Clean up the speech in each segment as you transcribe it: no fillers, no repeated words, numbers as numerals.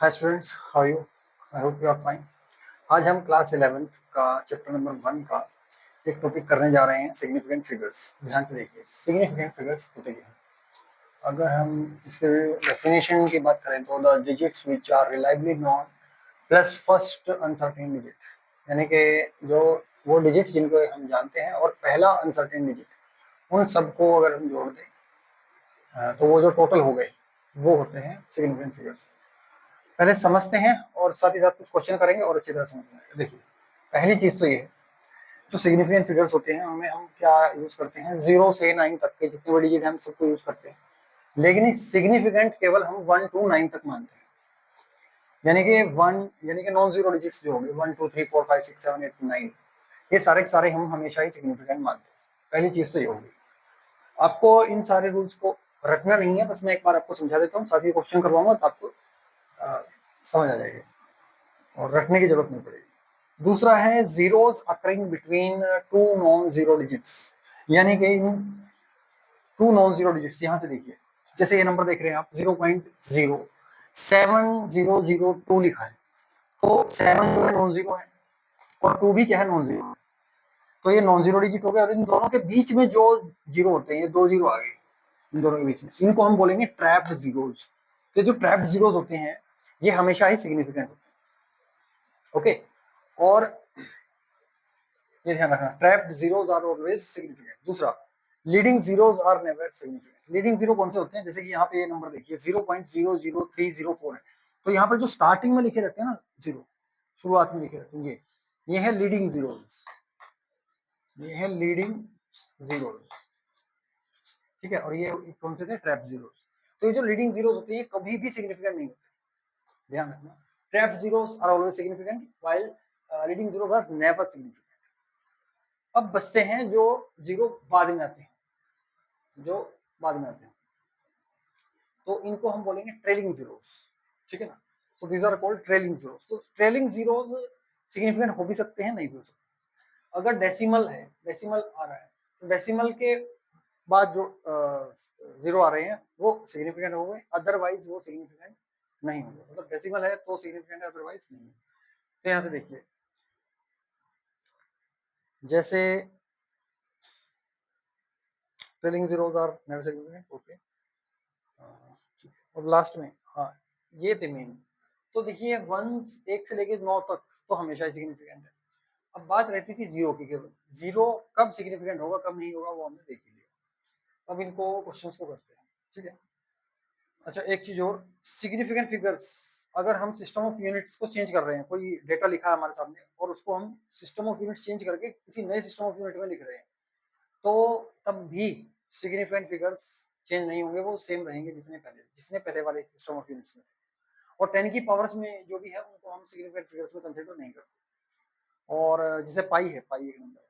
Hi students, how are you? I hope you are fine. आज हम class 11th का chapter number 1 का एक टॉपिक करने जा रहे हैं, सिग्निफिकेंट फिगर्स। ध्यान से देखिए, सिग्निफिकेंट फिगर्स होते क्या हैं। अगर हम इसके डेफिनेशन की बात करें तो the digits which are reliably known plus first uncertain digit, यानी कि जो वो डिजिट जिनको हम जानते हैं और पहला अनसर्टेन डिजिट, उन सबको अगर हम जोड़ दें तो वो जो टोटल हो गए वो होते हैं सिग्निफिकेंट फिगर्स। पहले समझते हैं और साथ ही साथ कुछ क्वेश्चन करेंगे और अच्छी तरह समझ में। देखिए, पहली चीज तो ये है, जो सिग्निफिकेंट फिगर्स होते हैं उनमें हम क्या यूज करते हैं, 0 से 9 तक के जितने भी डिजिट हैं हम सबको यूज करते हैं। लेकिन सिग्निफिकेंट केवल हम 1 to 9 तक मानते हैं, यानी कि नॉन जीरो डिजिट्स जो होंगे 1 2 3 4 5 6 7 8 9, ये सारे के सारे हम हमेशा ही सिग्निफिकेंट मानते हैं। पहली चीज तो ये होगी। आपको इन सारे रूल्स को रटना नहीं है, बस मैं एक बार आपको समझा देता हूँ, साथ ही क्वेश्चन करवाऊंगा तो आपको समझ आ जाएगी और रखने की जरूरत नहीं पड़ेगी। दूसरा है zeros occurring between two non zero digits, यानी कि इन टू नॉन जीरो डिजिट्स, यहां से देखिए, जैसे ये नंबर देख रहे हैं आप 0.07002 लिखा है, तो 7 जो है नॉन जीरो है और 2 भी क्या है, नॉन जीरो। तो ये नॉन जीरो डिजिट हो गया और इन दोनों के बीच में जो जीरो होते हैं, ये 2 जीरो आ गए इन दोनों के बीच में, इनको हम बोलेंगे ट्रैप्ड जीरोस। तो जो ट्रैप्ड जीरोस होते हैं ये हमेशा ही सिग्निफिकेंट होते हैं। ओके, और ये ध्यान रखना, trapped zeros are always significant. दूसरा, leading zeros are never significant. Leading zero कौन से होते हैं, जैसे कि यहाँ पे ये नंबर देखिए 0.00304 है, तो यहाँ पर जो स्टार्टिंग में लिखे रहते हैं ना जीरो, शुरुआत में लिखे रहते हैं, ये है लीडिंग जीरोस, ये है लीडिंग जीरोस, ठीक है। और ये कौन से थे, ट्रैप जीरोस। तो ये जो लीडिंग जीरोस होते हैं कभी भी सिग्निफिकेंट नहीं होते, ध्यान रखना। Trapped zeros are always significant while leading zeros are never significant. अब बचते हैं जो जीरो बाद में आते हैं, जो बाद में आते हैं, तो इनको हम बोलेंगे ट्रेलिंग जीरोस, ठीक है ना। So these are called trailing zeros. तो ट्रेलिंग जीरोस सिग्निफिकेंट हो भी सकते हैं, नहीं भी हो सकते। अगर डेसिमल है, डेसिमल आ रहा है, तो डेसिमल के बाद जो जीरो आ रहे हैं वो सिग्निफिकेंट हो गए, अदरवाइज वो सिग्निफिकेंट नहीं होंगे। मतलब डेसिमल है तो सिग्निफिकेंट है, अदरवाइज नहीं। तो यहाँ से देखिए, जैसे trailing zeros are never significant, okay. और लास्ट में, हाँ, ये थे मेन। तो देखिए 1 से लेके 9 तक तो हमेशा सिग्निफिकेंट है। अब बात रहती थी जीरो की, केवल जीरो कब सिग्निफिकेंट होगा कब नहीं होगा वो हमने देख लिया। अब इनको क्वेश्चंस को करते हैं, ठीक है। अच्छा, एक चीज और, सिग्निफिकेंट फिगर्स, अगर हम सिस्टम ऑफ यूनिट्स को चेंज कर रहे हैं, कोई डेटा लिखा है हमारे सामने और उसको हम सिस्टम ऑफ यूनिट्स चेंज करके किसी नए सिस्टम ऑफ यूनिट में लिख रहे हैं, तो तब भी सिग्निफिकेंट फिगर्स चेंज नहीं होंगे, वो सेम रहेंगे जितने पहले वाले सिस्टम ऑफ यूनिट्स में। और 10 की पावर्स में जो भी है उनको हम सिग्निफिकेंट फिगर्स में कंसीडर नहीं करते। और जैसे पाई है, पाई एक नंबर है,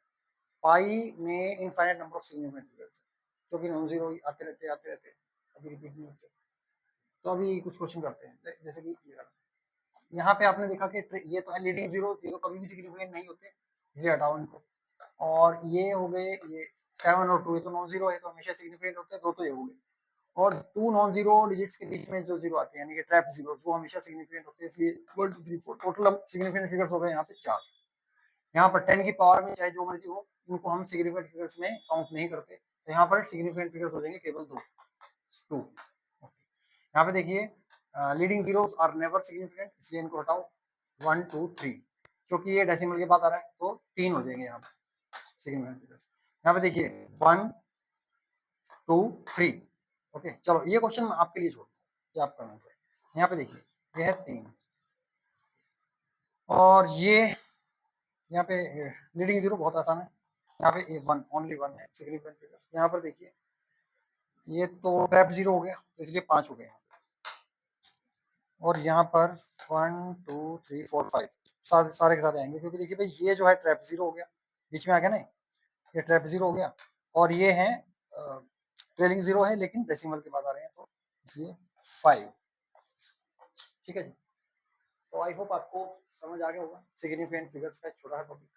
पाई में infinite number of significant figures है, क्योंकि नॉन जीरो आते रहते कभी रिपीट नहीं होते। तो अभी कुछ क्वेश्चन करते हैं, जैसे कि यहाँ पे आपने देखा कि ये तो है लीडिंग जीरो, ये तो कभी भी सिग्निफिकेंट नहीं होते, ये हटाओ इनको। और ये हो गए, ये 7 और 2, ये तो नॉन जीरो है तो हमेशा सिग्निफिकेंट होते हैं, दो तो ये हो गए। और 2 नॉन जीरो डिजिट्स के बीच में जो जीरो आते हैं, यानी कि ट्रैप जीरो, वो हमेशा सिग्निफिकेंट होते हैं, इसलिए 1 2 3 4 टोटल सिग्निफिकेंट फिगर्स हो गए यहाँ पे 4। यहाँ पर 10 की पावर में चाहे जो मर्जी हो, उनको हम सिग्निफिकेंट फिगर्स में काउंट नहीं करते, तो यहाँ पर सिग्निफिकेंट फिगर्स हो जाएंगे केवल 2। यहाँ पे देखिए, leading zeros are never significant, इसलिए इनको हटाओ 1 2 3, क्योंकि ये डेसिमल के बाद आ रहा है तो 3 हो जाएंगे यहाँ पे सिग्निफिकेंट फिगर्स। यहाँ पे देखिए 1 2 3, ओके। चलो ये क्वेश्चन मैं आपके लिए छोड़ता हूँ, ये आप करना पड़ेगा। यहाँ पे देखिए, ये है 3 और ये यहाँ पे लीडिंग जीरो बहुत आसान है, यहाँ पे 1 ओनली 1 है सिग्निफिकेंट फिगर। यहाँ पर देखिए, ये तो ट्रैप जीरो हो गया, तो इसलिए 5 हो गए। और यहाँ पर 1 2 3 4 5 सारे के सारे आएंगे, क्योंकि देखिए भाई, ये जो है ट्रैप जीरो हो गया, बीच में आ गया ना, ये ट्रैप जीरो हो गया, और ये है ट्रेलिंग जीरो है लेकिन डेसिमल के बाद आ रहे हैं, तो इसलिए 5, ठीक है जी। तो आई होप आपको समझ आ गया होगा सिग्निफिकेंट फिगर्स का एक छोटा सा टॉपिक।